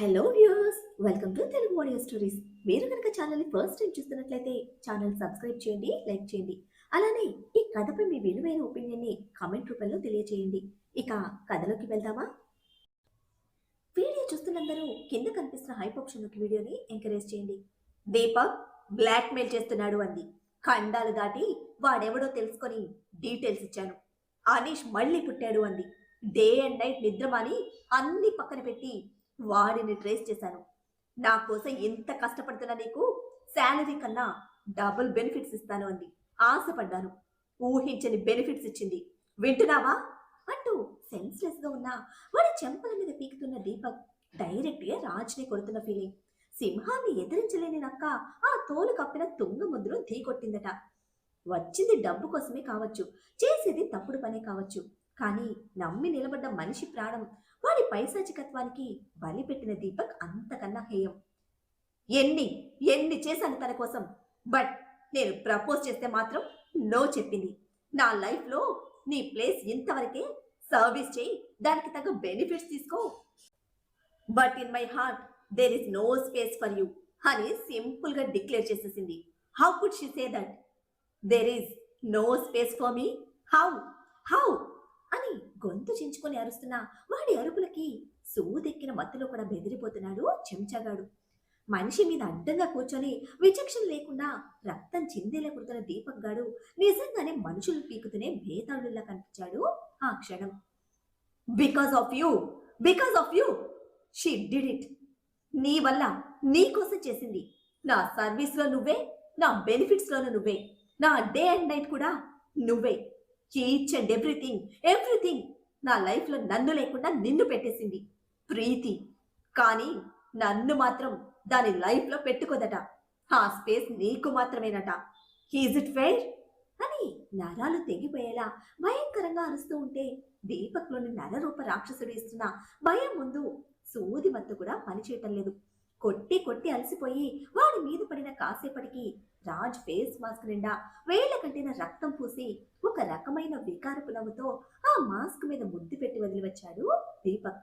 Hello viewers, welcome to Telugu audio stories. మీరు కనుక ఛానల్ని ఫస్ట్ టైం చూస్తున్నట్లయితే ఛానల్ సబ్స్క్రైబ్ చేయండి, లైక్ చేయండి. అలానే ఈ కథపై మీ విలువైన ఒపీనియన్ని కామెంట్ రూపంలో తెలియజేయండి. ఇక కథలోకి వెళ్దామా? వీడియో చూస్తున్నందరూ కింద కనిపిస్తున్న హైప్ ఆప్షన్లోకి వీడియోని ఎంకరేజ్ చేయండి. దీపక్ బ్లాక్ మెయిల్ చేస్తున్నాడు అంది. ఖండాలు దాటి వాడెవడో తెలుసుకొని డీటెయిల్స్ ఇచ్చాను. అనీష్ మళ్ళీ పుట్టాడు అంది. డే అండ్ నైట్ నిద్రమాని అన్ని పక్కన పెట్టి వాడిని ట్రేస్ చేశాను. నా కోసం ఎంత కష్టపడుతున్నా నీకు శాలరీ కన్నా డబుల్ బెనిఫిట్స్ ఇస్తాను అంది. ఆశపడ్డాను. ఊహించని బెనిఫిట్స్ ఇచ్చింది. వింటున్నావా అంటూ సెన్స్లెస్ గా ఉన్న వాడి చెంపల మీద పీకుతున్న దీపక్ డైరెక్ట్ గా రాజ్ని కొడుతున్న ఫీలింగ్. సింహాన్ని ఎదిరించలేని నక్క ఆ తోలు కప్పిన తుంగ ముద్దును ఢీకొట్టిందట. వచ్చింది డబ్బు కోసమే కావచ్చు, చేసేది తప్పుడు పనే కావచ్చు, కానీ నమ్మి నిలబడ్డ మనిషి ప్రాణం వాడి పైశాచికత్వానికి బలి పెట్టిన దీపక్ అంతకన్నా హేయం. ఎన్ని ఎన్ని చేశాను తన కోసం, బట్ నేను ప్రపోజ్ చేస్తే మాత్రం నో చెప్పింది. నా లైఫ్లో నీ ప్లేస్ ఇంతవరకే, సర్వీస్ చేయి, దానికి తగ్గ బెనిఫిట్స్ తీసుకో, but in my heart there is no space for you అని సింపుల్ గా డిక్లేర్ చేసేసింది. How could she say that there is no space for me? How how అని గొంతు చించుకొని అరుస్తున్న వాడి అరుపులకి సూదెక్కిన మత్తులో కూడా బెదిరిపోతున్నాడు చెంచాగాడు. మనిషి మీద అడ్డంగా కూర్చొని విచక్షణ లేకుండా రక్తం చిందేలా కుడుతున్న దీపక్ గాడు నిజంగానే మనుషులు పీకుతూనే భేతాళుల్లా కనిపించాడు ఆ క్షణం. Because of you, because of you she did it. నీ వల్ల, నీ కోసం చేసింది. నా సర్వీస్ లో నువ్వే, నా బెనిఫిట్స్ లోనూ నువ్వే, నా డే అండ్ నైట్ కూడా నువ్వే. ఈచ్ అండ్ ఎవ్రీథింగ్ ఎవ్రీథింగ్ నా లైఫ్లో నన్ను లేకుండా నిన్ను పెట్టేసింది ప్రీతి. కానీ నన్ను మాత్రం దాని లైఫ్లో పెట్టుకోదట. ఆ స్పేస్ నీకు మాత్రమేనట. ఈజ్ ఇట్ ఫెయిర్ అని నరాలు తెగిపోయేలా భయంకరంగా అరుస్తూ ఉంటే దీపక్లోని నరరూప రాక్షసుడు ఇస్తున్న భయం ముందు సూది మత్తు కూడా పనిచేయటం లేదు. కొట్టి కొట్టి అలసిపోయి వాడి మీద పడిన కాసేపటికి రాజ్ ఫేస్ మాస్క్ నిండా వేళ్ల కంటిన రక్తం పూసి ఒక రకమైన వికారపు నవ్వుతో ఆ మాస్క్ మీద ముద్దు పెట్టి వదిలి వచ్చాడు దీపక్.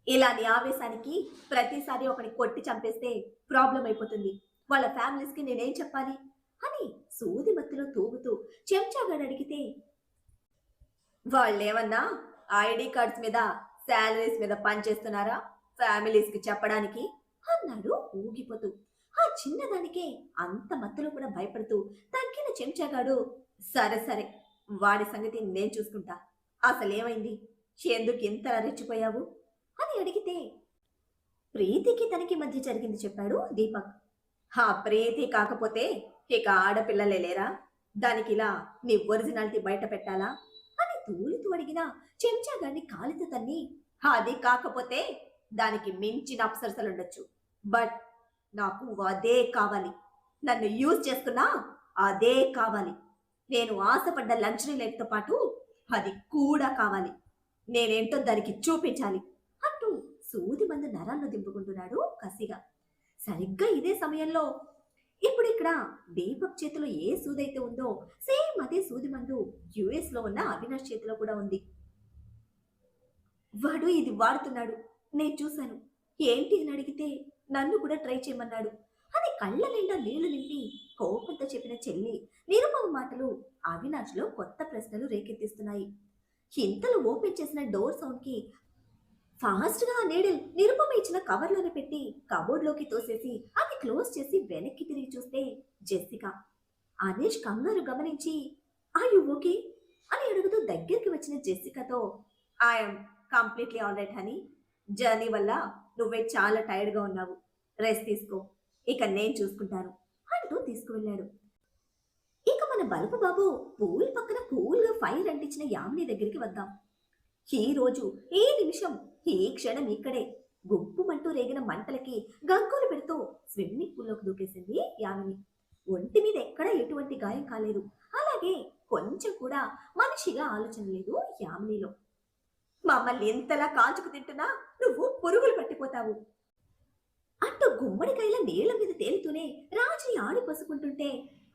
ఇలాంటి ఆవేశానికి ప్రతిసారి ఒకని కొట్టి చంపేస్తే ప్రాబ్లం అయిపోతుంది. వాళ్ళ ఫ్యామిలీస్ కి నేనేం చెప్పాలి అని సూది మత్తులో తూగుతూ చెంచాగాడు అడిగితే, వాళ్ళేమన్నా ఐడి కార్డ్స్ మీద శాలరీస్ మీద పనిచేస్తున్నారా ఫ్యామిలీస్ కి చెప్పడానికి అన్నాడు ఊగిపోతూ. ఆ చిన్నదానికే అంత మత్తులో కూడా భయపడుతూ తగ్గిన చెంచాగాడు, సరే సరే వాడి సంగతి నేను చూసుకుంటా, అసలేమైంది, ఎందుకు ఇంతలా రెచ్చిపోయావు అని అడిగితే, ప్రీతికి తనకి మధ్య జరిగింది చెప్పాడు దీపక్. ఆ ప్రీతి కాకపోతే ఇక ఆడపిల్లలే లేరా, దానికి ఇలా నీ ఒరిజినాలిటీ బయట పెట్టాలా అని తూలుతూ అడిగిన చెంచాగాడిని కాలితో తన్ని, అది కాకపోతే దానికి మించిన అప్సరసలు ఉండొచ్చు, బట్ నాకు అదే కావాలి, నన్ను యూజ్ చేసుకున్నా అదే కావాలి, నేను ఆశపడ్డ లగ్జరీ లైఫ్తో పాటు అది కూడా కావాలి, నేనేంటో దానికి చూపించాలి అంటూ సూది మందు నరాల్లో దింపుకుంటున్నాడు కసిగా. సరిగ్గా ఇదే సమయంలో ఇప్పుడు ఇక్కడ దీపక్ చేతిలో ఏ సూదైతే ఉందో సేమ్ అదే సూది మందు యుఎస్ లో ఉన్న అవినాష్ చేతిలో కూడా ఉంది. వాడు ఇది వాడుతున్నాడు, నేను చూశాను, ఏంటి అని అడిగితే నన్ను కూడా ట్రై చేయమన్నాడు అని కళ్ళ నిండా నీళ్లు నింపి కోపంతో చెప్పిన చెల్లి నిరుపమ మాటలు అవినాష్లో కొత్త ప్రశ్నలు రేకెత్తిస్తున్నాయి. ఇంతలో ఓపెన్ చేసిన డోర్ సౌండ్ కి ఫాస్ట్ గా ఆ నీడిల్ నిరుపమ ఇచ్చిన కవర్లోనే పెట్టి కబోర్డ్లోకి తోసేసి అది క్లోజ్ చేసి వెనక్కి తిరిగి చూస్తే జెస్సికా. అనీష్ కంగారు గమనించి, ఆర్ యు ఓకే అని అడుగుతూ దగ్గరికి వచ్చిన జెస్సికాతో, I'm completely all right honey, journey వల్ల నువ్వే చాలా టైర్డ్గా ఉన్నావు, రెస్ట్ తీసుకో, ఇక నేను చూసుకుంటాను అంటూ తీసుకువెళ్ళాడు. ఇక మన బలుపు బాబు పూల్ పక్కన కూల్గా ఫైర్ అంటించిన యామిని దగ్గరికి వద్దాం. ఈ రోజు, ఈ నిమిషం, ఈ క్షణం ఇక్కడే గుప్పుమంటూ రేగిన మంటలకి గగ్గోలు పెడుతూ స్విమ్మింగ్ పూల్లోకి దూకేసింది యామిని. ఒంటి మీద ఎక్కడా ఎటువంటి గాయం కాలేదు, అలాగే కొంచెం కూడా మనిషిగా ఆలోచన లేదు యామినిలో. మమ్మల్ని ఎంతలా కాల్చుకు తింటున్నా నువ్వు పురుగులు పట్టిపోతావు అంటూ గుమ్మడికాయల నీళ్ల మీద తేలుతూనే రాజుని ఆడి పసుకుంటుంటే,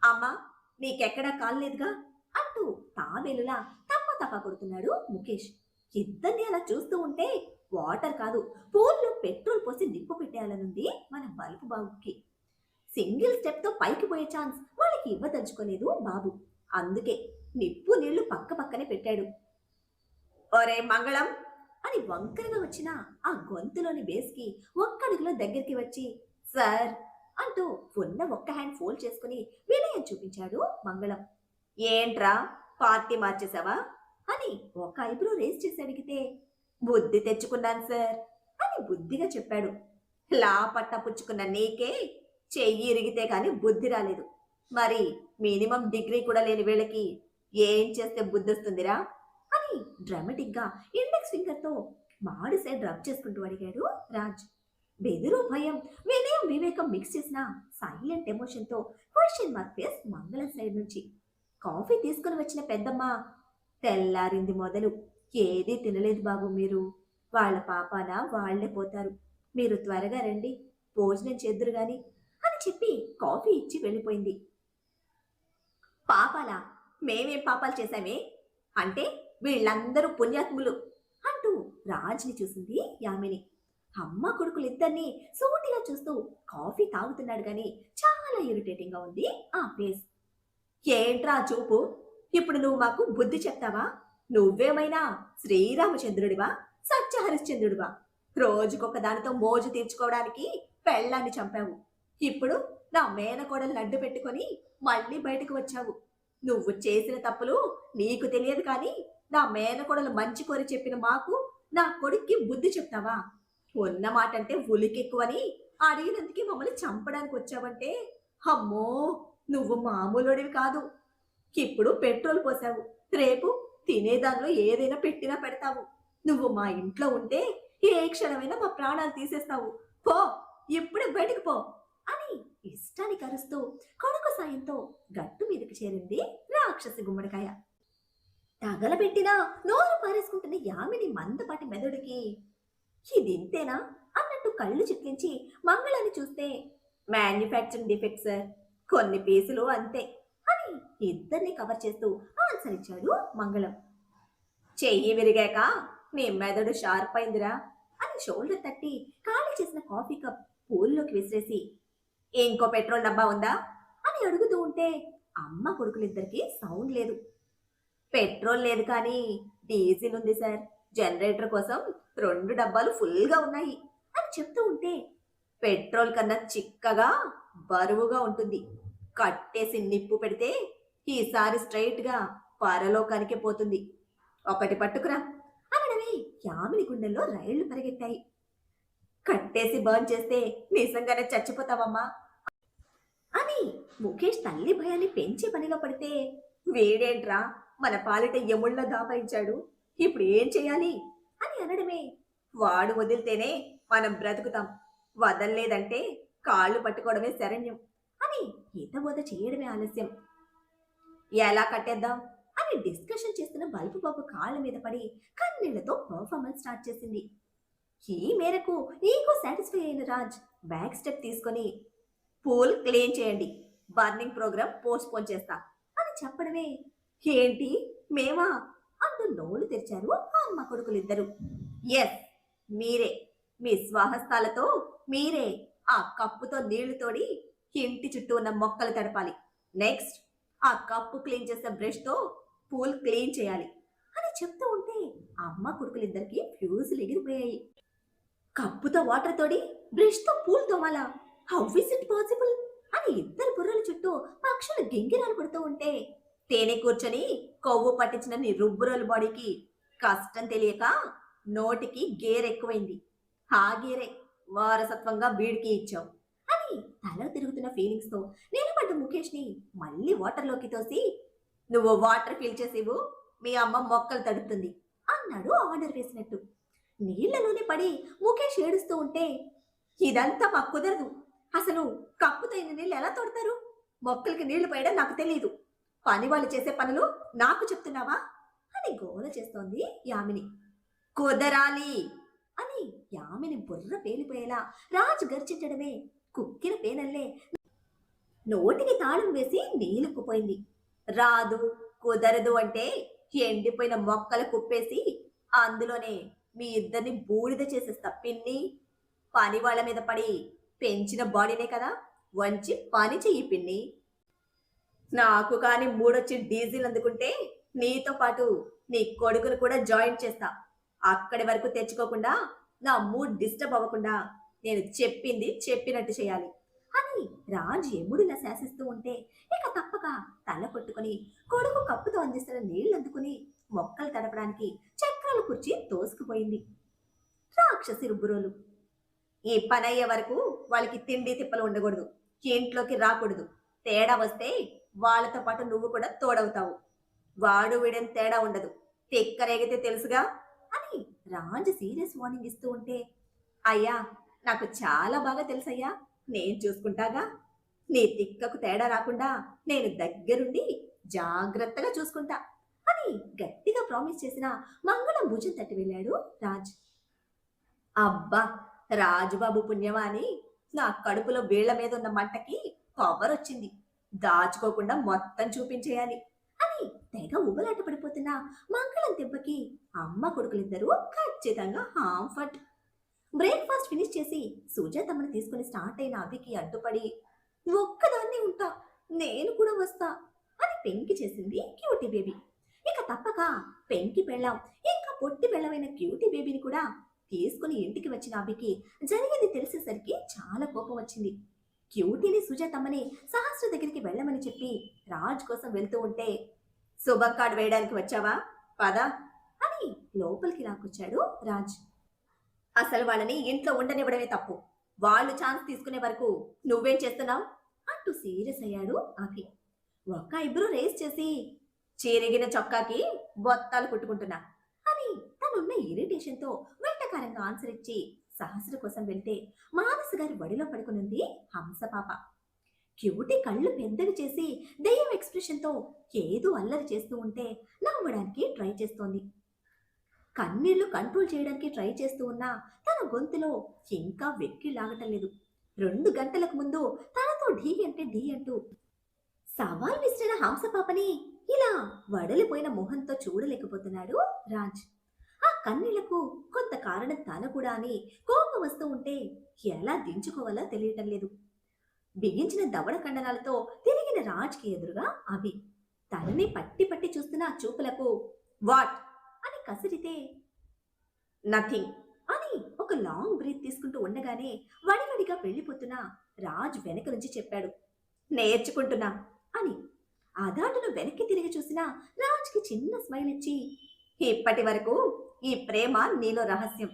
అమ్మా నీకెక్కడా కాలేదుగా అంటూ తాబేలులా తప్ప తప్ప కొడుతున్నాడు ముఖేష్. ఇద్దరిని అలా చూస్తూ ఉంటే వాటర్ కాదు, పూల్లో పెట్రోల్ పోసి నిప్పు పెట్టేయాలనుంది మన బల్బు బాబుకి. సింగిల్ స్టెప్ తో పైకి పోయే ఛాన్స్ వాళ్ళకి ఇవ్వదలుచుకోలేదు బాబు. అందుకే నిప్పు నీళ్లు పక్క పక్కనే పెట్టాడు. ఒరే మంగళం అని వంకరగా వచ్చిన ఆ గొంతులోని బేస్కి ఒక్కడుగులో దగ్గరికి వచ్చి సార్ అంటూ ఉన్న ఒక్క హ్యాండ్ ఫోల్డ్ చేసుకుని వినయం చూపించాడు మంగళం. ఏంట్రా పార్టీ మార్చేసావా అని ఒక ఐబ్రో రేస్ చేసి అడిగితే బుద్ధి తెచ్చుకున్నాను సార్ అని బుద్ధిగా చెప్పాడు. లాపట్ట పుచ్చుకున్న నీకే చెయ్యి ఇరిగితే కాని బుద్ధి రాలేదు. మరి మినిమం డిగ్రీ కూడా లేని వీళ్ళకి ఏం చేస్తే బుద్ధి వస్తుందిరా అని డ్రామాటిక్ గా ఇండెక్స్ ఫింగర్ తో మాడి సైడ్ రబ్ చేసుకుంటూ అడిగాడు రాజ్. బెదురు భయం, వినయం, వివేకం మిక్స్ చేసిన సైలెంట్ ఎమోషన్ తో క్వశ్చన్ మార్క్ ఫేస్ మంగళం సైడ్ నుంచి. కాఫీ తీసుకుని వచ్చిన పెద్దమ్మ తెల్లారింది మొదలు ఏదీ తినలేదు బాబు మీరు. వాళ్ళ పాపాన వాళ్లే పోతారు. మీరు త్వరగా రండి, భోజనం చేద్దురు గాని అని చెప్పి కాఫీ ఇచ్చి వెళ్ళిపోయింది. పాపాలా? మేమేం పాపాలు చేశామే? అంటే వీళ్ళందరూ పుణ్యాత్ములు అంటూ రాజ్ని చూసింది యామిని. అమ్మ కొడుకులిద్దరినీ సూటిగా చూస్తూ కాఫీ తాగుతున్నాడు గాని చాలా ఇరిటేటింగ్ గా ఉంది ఆ ఫేస్. ఏంట్రా చూపు? ఇప్పుడు నువ్వు మాకు బుద్ధి చెప్తావా? నువ్వేమైనా శ్రీరామచంద్రుడివా సత్యహరిశ్చంద్రుడివా? రోజుకొక దానితో మోజు తీర్చుకోవడానికి పెళ్ళాన్ని చంపావు. ఇప్పుడు నా మేనకోడలు అడ్డు పెట్టుకొని మళ్ళీ బయటకు వచ్చావు. నువ్వు చేసిన తప్పులు నీకు తెలియదు కానీ నా మేనకోడలు మంచి కోరి చెప్పిన మాకు, నా కొడుక్కి బుద్ధి చెప్తావా? ఉన్న మాట అంటే ఉలికెక్కువని అడిగినందుకే మమ్మల్ని చంపడానికి వచ్చావంటే అమ్మో నువ్వు మామూలుడివి కాదు. ఇప్పుడు పెట్రోల్ పోసావు, రేపు తినేదానిలో ఏదైనా పెట్టినా పెడతావు. నువ్వు మా ఇంట్లో ఉంటే ఏ క్షణమైనా మా ప్రాణాలు తీసేస్తావు. పో, ఇప్పుడే బయటకు పో అని ఇష్టానికి అరుస్తూ కొడుకు సాయంతో గట్టు మీదకి చేరింది రాక్షసి గుమ్మడికాయ. తగలబెట్టినా నోరు పారేసుకుంటున్న యామిని మందపాటి మెదడుకి ఇదింతేనా అన్నట్టు కళ్ళు చిట్లించి మంగళాన్ని చూస్తే మ్యానుఫ్యాక్చరింగ్ డిఫెక్ట్ సార్, కొన్ని పీసులు అంతే అని ఇద్దరిని కవర్ చేస్తూ ఆన్సర్ ఇచ్చాడు మంగళం. చెయ్యి విరిగాక నీ మెదడు షార్ప్ అయిందిరా అని షోల్డర్ తట్టి ఖాళీ చేసిన కాఫీ కప్ పూల్లోకి విసిరేసి ఇంకో పెట్రోల్ డబ్బా ఉందా అని అడుగుతూ ఉంటే అమ్మ కొడుకులిద్దరికి సౌండ్ లేదు. పెట్రోల్ లేదు కానీ డీజిల్ ఉంది సార్, జనరేటర్ కోసం 2 డబ్బాలు ఫుల్గా ఉన్నాయి అని చెప్తూ ఉంటే పెట్రోల్ కన్నా చిక్కగా బరువుగా ఉంటుంది. కట్టేసి నిప్పు పెడితే ఈసారి స్ట్రైట్ గా పరలోకానికే పోతుంది. ఒకటి పట్టుకురా అనడమే యామిని గుండెల్లో రైళ్లు పరిగెట్టాయి. కట్టేసి బర్న్ చేస్తే నిజంగానే చచ్చిపోతావమ్మా అని ముఖేష్ తల్లి భయాన్ని పెంచే పనిలో పడితే వేడేంట్రా మన పాలిట యముళ్ళ దాపాయించాడు, ఇప్పుడు ఏం చేయాలి అని అనడమే వాడు వదిలితేనే మనం బ్రతుకుతాం, వదల్లేదంటే కాళ్ళు పట్టుకోవడమే శరణ్యం అని హితబోధ చేయడమే ఆలస్యం. ఎలా కట్టేద్దాం అని డిస్కషన్ చేస్తున్న బల్బు బాబు కాళ్ళ మీద పడి కన్నీళ్లతో పర్ఫార్మెన్స్ స్టార్ట్ చేసింది. ఈ మేరకు ఈగో సాటిస్ఫై అయిన రాజ్ బ్యాక్ స్టెప్ తీసుకొని పూల్ క్లీన్ చేయండి, బర్నింగ్ ప్రోగ్రామ్ పోస్ట్ పోన్ చేస్తా అని చెప్పడమే ఏంటి మేమా అంటూ నోళ్లు తెరిచారు ఆ అమ్మ కొడుకులిద్దరు. ఎస్ మీరే, మీ స్వహస్తాలతో మీరే ఆ కప్పుతో నీళ్లు తోడి ఇంటి చుట్టూ ఉన్న మొక్కలు తడపాలి. నెక్స్ట్ ఆ కప్పు క్లీన్ చేసే బ్రష్ తో పూల్ క్లీన్ చేయాలి అని చెప్తూ ఉంటే అమ్మ కొడుకులిద్దరికి ఫ్యూజులు ఎగిరిపోయాయి. కప్పుతో వాటర్ తోడి బ్రష్ తో పూల్ తోమాలా? హౌ ఇస్ ఇట్ పాసిబుల్ అని ఇద్దరు బుర్రల చుట్టూ పక్షులు గింగిరాలు పడుతూ ఉంటే తేనె కూర్చొని కొవ్వు పట్టించిన నీ రుబ్బురోలు బాడీకి కష్టం తెలియక నోటికి గేర్ ఎక్కువైంది. ఆ గేరే వారసత్వంగా వీడికి ఇచ్చావు అని తల తిరుగుతున్న ఫీలింగ్స్ తో నిలబడ్డ ముఖేష్ ని మళ్ళీ వాటర్లోకి తోసి నువ్వు వాటర్ ఫిల్ చేసేవు, మీ అమ్మ మొక్కలు తడుపుతుంది అన్నాడు ఆర్డర్ వేసినట్టు. నీళ్లలోనే పడి ముఖేష్ ఏడుస్తూ ఉంటే ఇదంతా మాకు కుదరదు, అసలు కప్పుతో ఇన్ని నీళ్ళు ఎలా తోడతారు? మొక్కలకి నీళ్లు పోయడం నాకు తెలియదు, పని వాళ్ళు చేసే పనులు నాకు చెప్తున్నావా అని గోల చేస్తోంది యామిని. కుదరాలి అని యామిని బుర్ర పేలిపోయేలా రాజు గర్జించడమే కుక్కిన పేనల్లే నోటికి తాళం వేసి నీళ్ళుక్కుపోయింది. రాదు కుదరదు అంటే ఎండిపోయిన మొక్కలు కుప్పేసి అందులోనే మీ ఇద్దరిని బూడిద చేసేస్తా పిన్ని. పని వాళ్ళ మీద పడి పెంచిన బాడీనే కదా, వంచి పని చెయ్యి పిన్ని. నాకు కాని మూడొచ్చి డీజిల్ అందుకుంటే నీతో పాటు నీ కొడుకును కూడా జాయిన్ చేస్తా. అక్కడి వరకు తెచ్చుకోకుండా, నా మూడ్ డిస్టర్బ్ అవ్వకుండా నేను చెప్పింది చెప్పినట్టు చేయాలి అని రాజ్ ఎముడిలా శాసిస్తూ ఉంటే ఇక తప్పక తల కొట్టుకుని కొడుకు కప్పుతో అందిస్తున్న నీళ్లు అందుకుని మొక్కలు తడపడానికి చక్రాలు కుర్చీ తోసుకుపోయింది. రాక్షసి రుబ్బురోలు. ఈ పని అయ్యే వరకు వాళ్ళకి తిండి తిప్పలు ఉండకూడదు, ఇంట్లోకి రాకూడదు. తేడా వస్తే వాళ్ళతో పాటు నువ్వు కూడా తోడవుతావు. వాడు వీడని తేడా ఉండదు, తిక్కరేగితే తెలుసుగా అని రాజు సీరియస్ వార్నింగ్ ఇస్తూ ఉంటే, అయ్యా నాకు చాలా బాగా తెలుసయ్యా, నేను చూసుకుంటాగా. నీ తిక్కకు తేడా రాకుండా నేను దగ్గరుండి జాగ్రత్తగా చూసుకుంటా అని గట్టిగా ప్రామిస్ చేసిన మంగళం భుజం తట్టి వెళ్ళాడు రాజ్. అబ్బా, రాజుబాబు పుణ్యమా అని నా కడుపులో వీళ్ల మీద ఉన్న మంటకి పవర్ వచ్చింది. దాచుకోకుండా మొత్తం చూపించేయాలి అని తెగ ఉబలాట పడిపోతున్న మంగళం దెబ్బకి అమ్మ కొడుకులిద్దరూ ఖచ్చితంగా హాంఫర్ట్. బ్రేక్ఫాస్ట్ ఫినిష్ చేసి సుజాతమ్మని తీసుకుని స్టార్ట్ అయిన అభికి అడ్డుపడి, ఒక్కదాన్ని ఉంటా, నేను కూడా వస్తా అని పెంకి చేసింది క్యూటీ బేబీ. ఇక తప్పక పెంకి పెళ్ళాం ఇంకా పొట్టి పెళ్ళమైన క్యూటీ బేబీని కూడా తీసుకుని ఇంటికి వచ్చిన అభికి జరిగింది తెలిసేసరికి చాలా కోపం వచ్చింది. క్యూటీని సుజాతమ్మని సహస్ర దగ్గరికి వెళ్ళమని చెప్పి రాజ్ కోసం వెళ్తూ ఉంటే, శుభం కార్డు వేయడానికి వచ్చావా, పద అని లోపలికి లాక్కొచ్చాడు రాజ్. అసలు వాళ్ళని ఇంట్లో ఉండనివ్వడమే తప్పు, వాళ్ళు ఛాన్స్ తీసుకునే వరకు నువ్వేం చేస్తున్నావు అంటూ సీరియస్ అయ్యాడు అభి. ఒక్క ఇబ్బరు రేస్ చేసి, చిరిగిన చొక్కాకి బొత్తాలు కుట్టుకుంటున్నా అని తనున్న ఇరిటేషన్తో వెంటకారంగా ఆన్సర్ ఇచ్చి సహస్ర కోసం వెళ్తే మానస గారి బడిలో పడుకునుంది హంసపాప. క్యూటీ కళ్ళు పెద్దవి చేసి దెయ్యం ఎక్స్ప్రెషన్తో ఏదో అల్లరి చేస్తూ ఉంటే నవ్వడానికి ట్రై చేస్తోంది. కన్నీళ్లు కంట్రోల్ చేయడానికి ట్రై చేస్తూ ఉన్నా తన గొంతులో ఇంకా వెక్కి లాగటం లేదు. 2 గంటలకు ముందు తనతో ఢీ అంటే ఢీ అంటూ సవాల్ విసిరిన హంసపాపని ఇలా వడలిపోయిన మొహంతో చూడలేకపోతున్నాడు రాజ్. ఆ కన్నీళ్లకు కొంత కారణం తన కూడా అని కోపం వస్తూ ఉంటే ఎలా దించుకోవాలో తెలియటం లేదు. బిగించిన దవడ కండనాలతో తిరిగిన రాజ్కి ఎదురుగా అభి తనని పట్టి పట్టి చూస్తున్న ఆ చూపులకు వాట్ అని కసిరితే, నథింగ్ అని ఒక లాంగ్ బ్రీత్ తీసుకుంటూ ఉండగానే వడివడిగా వెళ్ళిపోతున్న రాజ్ వెనక నుంచి చెప్పాడు, నేర్చుకుంటున్నా అని. అదాటును వెనక్కి తిరిగి చూసిన రాజ్కి చిన్న స్మైల్ ఇచ్చి, ఇప్పటి వరకు ఈ ప్రేమ నీలో రహస్యం,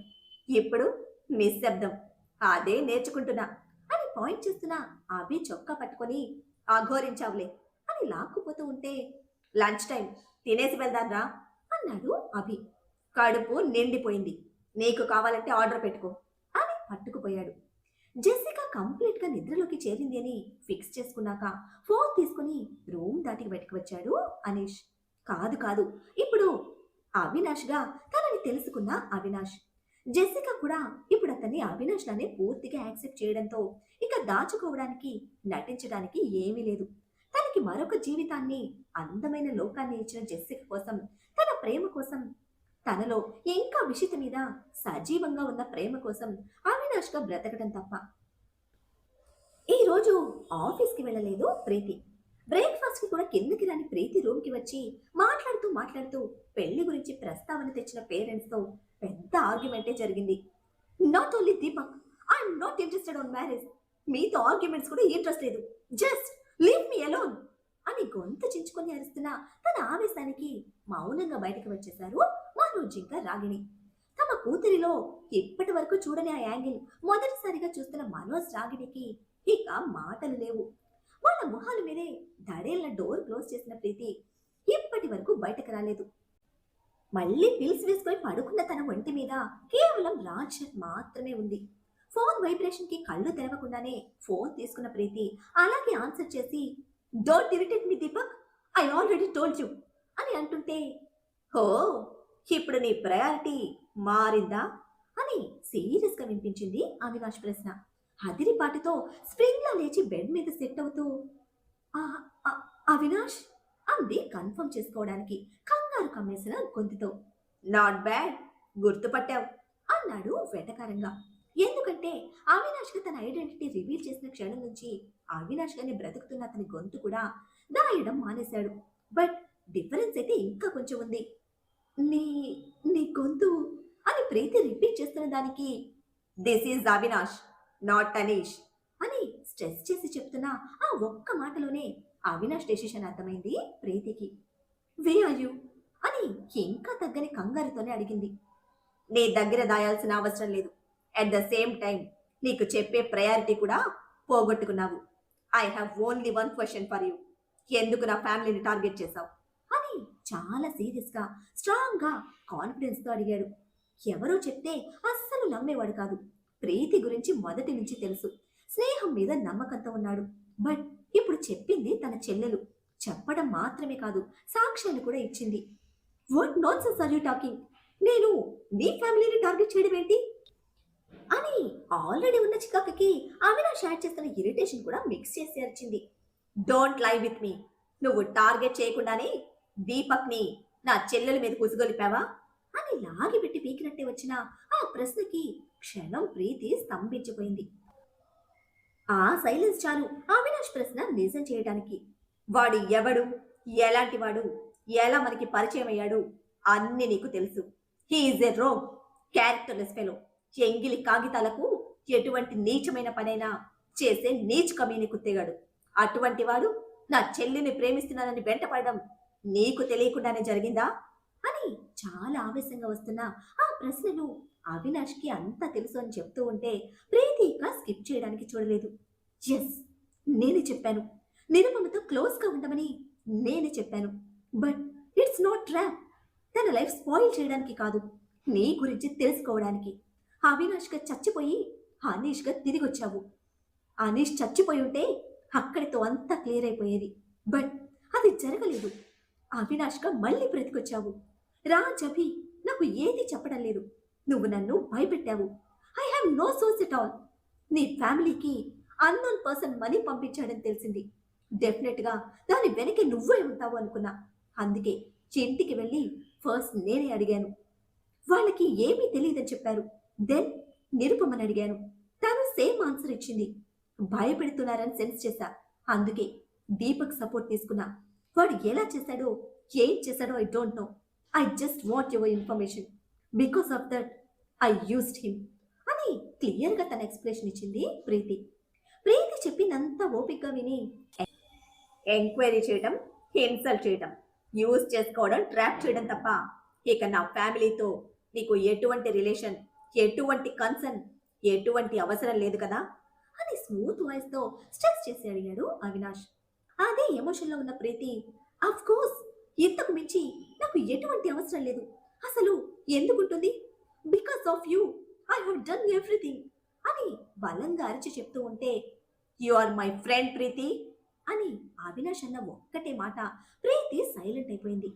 ఇప్పుడు నిశ్శబ్దం, అదే నేర్చుకుంటున్నా అని పాయింట్ చేస్తున్న అభి చొక్కా పట్టుకొని, అఘోరించావులే అని లాక్కుపోతూ ఉంటే, లంచ్ టైం, తినేసి వెళ్దాంరా అన్నాడు అభి. కడుపు నిండిపోయింది, నీకు కావాలంటే ఆర్డర్ పెట్టుకో అని పట్టుకుపోయాడు. జెసికా కంప్లీట్ గా నిద్రలోకి చేరింది అని ఫిక్స్ చేసుకున్నాక ఫోన్ తీసుకుని రూమ్ దాటికి బయటకు వచ్చాడు అనీష్. కాదు కాదు, ఇప్పుడు అవినాష్ గా తనని తెలుసుకున్న అవినాష్. జెసికా కూడా ఇప్పుడు అతన్ని అవినాష్ లానే పూర్తిగా యాక్సెప్ట్ చేయడంతో ఇక దాచుకోవడానికి నటించడానికి ఏమీ లేదు. తనకి మరొక జీవితాన్ని, అందమైన లోకాన్ని ఇచ్చిన జెసికా కోసం, తన ప్రేమ కోసం, తనలో ఇంకా విషిత మీద సజీవంగా ఉన్న ప్రేమ కోసం అవినాష్ గా బ్రతకడం తప్ప. ఈ రోజు ఆఫీస్కి వెళ్ళలేదు ప్రీతి. బ్రేక్ఫాస్ట్ కి కూడా కిందకి రాని ప్రీతి రూమ్ కి వచ్చి మాట్లాడుతూ మాట్లాడుతూ పెళ్లి గురించి ప్రస్తావన తెచ్చిన పేరెంట్స్ తో పెద్ద ఆర్గ్యుమెంటే జరిగింది. Not only Deepak, I'm not interested on marriage. మీతో ఆర్గ్యుమెంట్స్ కూడా ఇంట్రెస్ట్ లేదు, జస్ట్ లీవ్ మీ అలోన్ అని గొంతు చించుకొని అరుస్తున్న తన ఆవేశానికి మౌనంగా బయటకు వచ్చేశారు మనోజ్ ఇంకా రాగిణి. తమ కూతురిలో ఇప్పటి వరకు చూడని ఆ యాంగిల్ మొదటిసారిగా చూస్తున్న మనోజ్ రాగిణికి ఇక మాటలు లేవు. వాళ్ళ మొహాల మీదే దడేళ్ల డోర్ క్లోజ్ చేసిన ప్రీతి ఇప్పటి వరకు బయటకు రాలేదు. మళ్ళీ పిల్స్ వేసుకొని పడుకున్న తన ఒంటి మీద కేవలం రాజ్ షర్ట్ మాత్రమే ఉంది. ఫోన్ వైబ్రేషన్ కి కళ్ళు తెరవకుండానే ఫోన్ తీసుకున్న ప్రీతి అలాగే ఆన్సర్ చేసి, don't irritate me Deepak, I already told you అని అంటుంటే, హో ఇప్పుడు నీ ప్రయారిటీ మారిందా అని సీరియస్ గా వినిపించింది అవినాష్ ప్రశ్న. హదిరిపాటితో స్ప్రింగ్ లా లేచి బెడ్ మీద సెట్ అవుతూ, "ఆ- ఆ- అవినాష్ అంది కన్ఫర్మ్ చేసుకోవడానికి కంగారు కమ్మేసిన గొంతుతో. నాట్ బ్యాడ్, గుర్తుపట్టావు అన్నాడు వెటకారంగా. ఎందుకంటే అవినాష్కి తన ఐడెంటిటీ రివీల్ చేసిన క్షణం నుంచి అవినాష్ గారిని బ్రతుకుతున్న అతని గొంతు కూడా దాయడం మానేశాడు. బట్ డిఫరెన్స్ అయితే ఇంకా కొంచెం ఉంది. నీ నీ గొంతు అని ప్రీతి రిపీట్ చేస్తున్న దానికి this is Avinash, not Anish అని స్ట్రెస్ చేసి చెప్తున్న ఆ ఒక్క మాటలోనే అవినాష్ డెసిషన్ అర్థమైంది ప్రీతికి. వే ఆర్ యు అని ఇంకా తగ్గని కంగారుతోనే అడిగింది. నీ దగ్గర దాయాల్సిన అవసరం లేదు. అట్ ద సేమ్ టైం నీకు చెప్పే ప్రయారిటీ కూడా పోగొట్టుకున్నావు. I have only one question for you. ఎందుకు నా ఫ్యామిలీని టార్గెట్ చేశావు అని చాలా సీరియస్గా స్ట్రాంగ్గా కాన్ఫిడెన్స్తో అడిగాడు. ఎవరో చెప్తే అస్సలు నమ్మేవాడు కాదు. ప్రీతి గురించి మొదటి నుంచి తెలుసు. స్నేహం మీద నమ్మకంతో ఉన్నాడు. బట్ ఇప్పుడు చెప్పింది తన చెల్లెలు. చెప్పడం మాత్రమే కాదు, సాక్ష్యాలు కూడా ఇచ్చింది. What nonsense are you talking? నేను నీ ఫ్యామిలీని టార్గెట్ చేయడం ఏంటి అని ఆల్రెడీ ఉన్న చికాకుకి అవినాష్ యాడ్ చేస్తున్న ఇరిటేషన్ కూడా మిక్స్ చేసి అరిచింది. Don't lie with me. నువ్వు టార్గెట్ చేయకుండానే దీపక్ని నా చెల్లెల మీద కుసుగొలిపావా అని లాగిపెట్టి పీకినట్టే వచ్చిన ఆ ప్రశ్నకి క్షణం ప్రీతి స్తంభించిపోయింది. ఆ సైలెన్స్ చాలు అవినాష్ ప్రశ్న నిజం చేయడానికి. వాడు ఎవడు, ఎలాంటి వాడు, ఎలా మనకి పరిచయం అయ్యాడు అన్ని నీకు తెలుసు. హీఈస్ ఎ రోగ్, క్యారెక్టర్లెస్ ఫెలో. ఎంగిలి కాగితాలకు ఎటువంటి నీచమైన పనైనా చేసే నీచ్ కమీని కుత్తేగాడు. అటువంటి వాడు నా చెల్లిని ప్రేమిస్తున్నానని వెంటపడడం నీకు తెలియకుండానే జరిగిందా అని చాలా ఆవేశంగా వస్తున్న ఆ ప్రశ్నలు అవినాష్కి అంతా తెలుసు అని చెప్తూ ఉంటే ప్రీతి ఇక స్కిప్ చేయడానికి చూడలేదు. ఎస్, నేనే చెప్పాను. నిరుపమతో క్లోజ్గా ఉండమని నేనే చెప్పాను. But it's not trap. తన లైఫ్ స్పాయిల్ చేయడానికి కాదు, నీ గురించి తెలుసుకోవడానికి. అవినాష్గా చచ్చిపోయి అనీష్గా తిరిగి వచ్చావు. అనీష్ చచ్చిపోయి ఉంటే అక్కడితో అంతా క్లియర్ అయిపోయేది. బట్ అది జరగలేదు. అవినాష్గా మళ్ళీ బ్రతికొచ్చావు. రాజ్ అభి నాకు ఏది చెప్పడం లేదు. నువ్వు నన్ను భయపెట్టావు. I have no source at all. నీ ఫ్యామిలీకి అన్నోన్ పర్సన్ మనీ పంపించాడని తెలిసింది. డెఫినెట్గా దాని వెనకే నువ్వే ఉంటావు అనుకున్నా. అందుకే ఇంటికి వెళ్ళి ఫస్ట్ నేనే అడిగాను. వాళ్ళకి ఏమీ తెలియదని చెప్పారు. దెన్ నిరుపమని అడిగాను. తను సేమ్ ఆన్సర్ ఇచ్చింది. భయపెడుతున్నారని సెన్స్ చేశా. అందుకే దీపక్ సపోర్ట్ తీసుకున్నా. వాడు ఎలా చేశాడో, ఏం చేశాడో I don't know. I just want your information. Because of that I used him అని క్లియర్గా తన ఎక్స్ప్లెనేషన్ ఇచ్చింది ప్రీతి. ప్రీతి చెప్పినంత ఓపికగా విని ఎంక్వైరీ చేయడం, ఇన్సల్ట్ చేయడం, యూజ్ చేసుకోవడం, ట్రాప్ చేయడం తప్ప ఇక నా ఫ్యామిలీతో నీకు ఎటువంటి రిలేషన్, ఎటువంటి కన్సర్న్, ఎటువంటి అవసరం లేదు కదా అని స్మూత్ వాయిస్తో స్ట్రెస్ చేసి అడిగాడు అవినాష్. అదే ఎమోషన్లో ఉన్న ప్రీతి, ఆఫ్ కోర్స్, ఇంతకు మించి నాకు ఎటువంటి అవసరం లేదు. అసలు ఎందుకుంటుంది? Because of you I have done everything అని బలంగా అరిచి చెప్తూ ఉంటే, you are my friend Preeti అని అవినాష్ అన్న ఒక్కటే మాట ప్రీతి సైలెంట్ అయిపోయింది.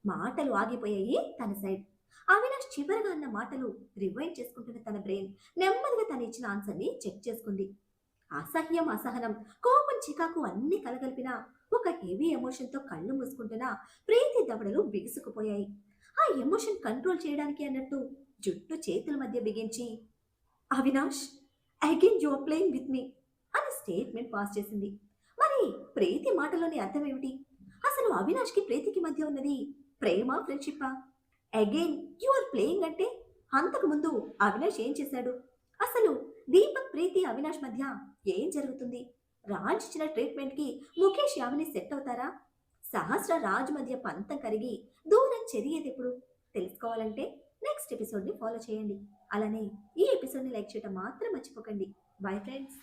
మాటలు ఆగిపోయాయి తన సైడ్. అవినాష్ చివరిగా అన్న మాటలు రివైండ్ చేసుకుంటున్న తన బ్రెయిన్ నెమ్మదిగా తను ఇచ్చిన ఆన్సర్ని చెక్ చేసుకుంది. అసహ్యం, అసహనం, కోపం, చికాకు అన్ని కలగలిపిన ఒక హెవీ ఎమోషన్తో కళ్ళు మూసుకుంటున్న ప్రీతి దవడలు బిగుసుకుపోయాయి. ఆ ఎమోషన్ కంట్రోల్ చేయడానికి అన్నట్టు జుట్టు చేతుల మధ్య బిగించి, Avinash, again you are playing with me అని స్టేట్మెంట్ పాస్ చేసింది. మరి ప్రీతి మాటలోని అర్థం ఏమిటి? అసలు అవినాష్కి ప్రీతికి మధ్య ఉన్నది ప్రేమ, ఫ్రెండ్షిప్పా? అగైన్ యు ఆర్ ప్లేయింగ్ అంటే అంతకు ముందు అవినాష్ ఏం చేశాడు? అసలు దీపక్, ప్రీతి, అవినాష్ మధ్య ఏం జరుగుతుంది? రాజ్ ఇచ్చిన ట్రీట్మెంట్కి ముఖేష్, యామిని సెట్ అవుతారా? సహస్ర, రాజ్ మధ్య పంతం కరిగి దూరం చెరిగేది ఎప్పుడు? తెలుసుకోవాలంటే నెక్స్ట్ ఎపిసోడ్ని ఫాలో చేయండి. అలానే ఈ ఎపిసోడ్ని లైక్ చేయడం మాత్రం మర్చిపోకండి. Bye friends.